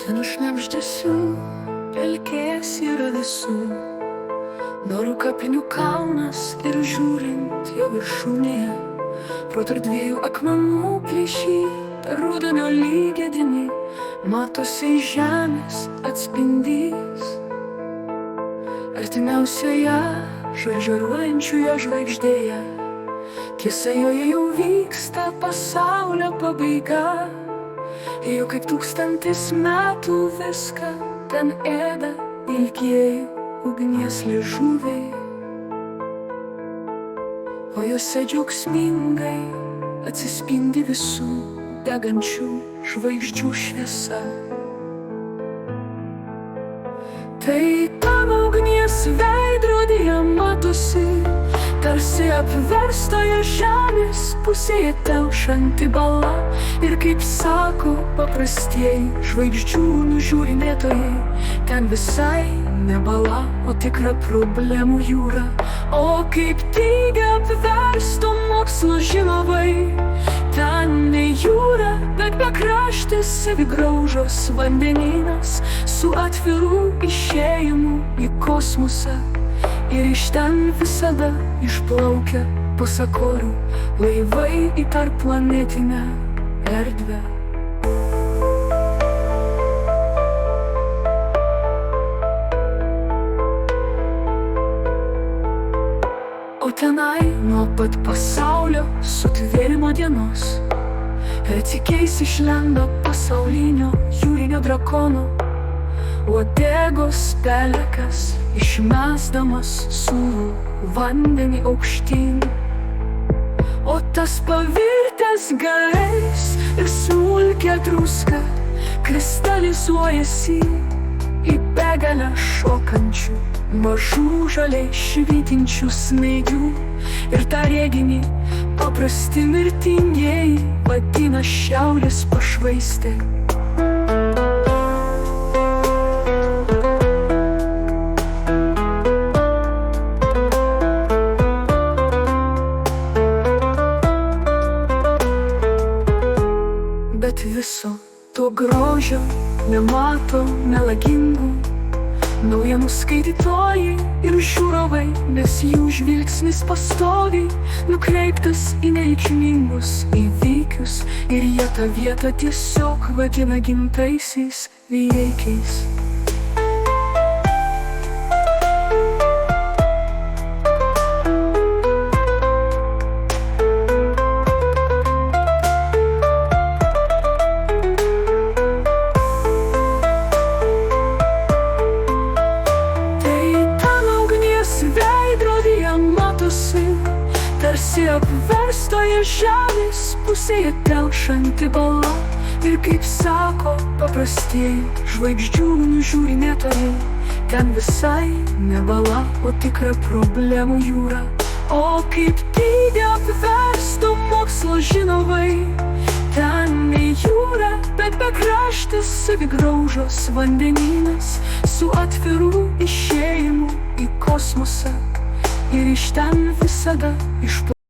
Ten šnabždesių pelkės yra visų, Norų kapinių kalnas ir žiūrint jo viršūnėje, pro tarp dviejų akmenų plyšį, per rudenio lygiadienį, matosi žemės atspindys. Artimiausioje žaižaruojančioje žvaigždėje, tiesa joje jau vyksta pasaulio pabaiga. Jau kaip 1000 metų viską ten ėda ilgieji ugnies liežuviai, o jose džiaugsmingai atsispindi visų degančių žvaigždžių šviesa. Tai tavo ugnies veidrodyje matosi, tarsi apverstoje žemės pusėje telkšanti bala. Ir kaip sako paprastieji žvaigždžių nužiūrinėtojai, ten visai ne bala, o tikra problemų jūra. O kaip teigia apversto mokslo žinovai, ten ne jūra, bet bekraštis savigraužos vandenynas, su atviru išėjimu į kosmosą. Ir iš ten visada išplaukia pasakorių laivai į tarpplanetinę erdvę. O tenai nuo pat pasaulio sutvėrimo dienos retsykiais išlenda pasaulinio jūrinio drakono uodegos pelekas, išmesdamas sūrų vandenį aukštyn. O tas pavirtęs garais ir smulkia druska kristalizuojasi į begalę šokančių, mažų žaliai švytinčių snaigių. Ir tą reginį paprasti mirtingieji vadina šiaurės pašvaistė. Bet viso to grožio nemato melagingų naujienų skaitytojai ir žiūrovai, nes jų žvilgsnis pastoviai nukreiptas į nereikšmingus įvykius, ir jie tą vietą tiesiog vadina gimtaisiais vėjaikiais. Tarsi apverstoje žemės pusėje telkšanti bala. Ir kaip sako paprastieji žvaigždžių nužiūrinėtojai, ten visai ne bala, o tikra problemų jūra. O kaip teigia apversto mokslo žinovai, ten ne jūra, bet bekraštis savigraužos vandenynas, su atviru išėjimu į kosmosą. Ir iš ten visada išplaukia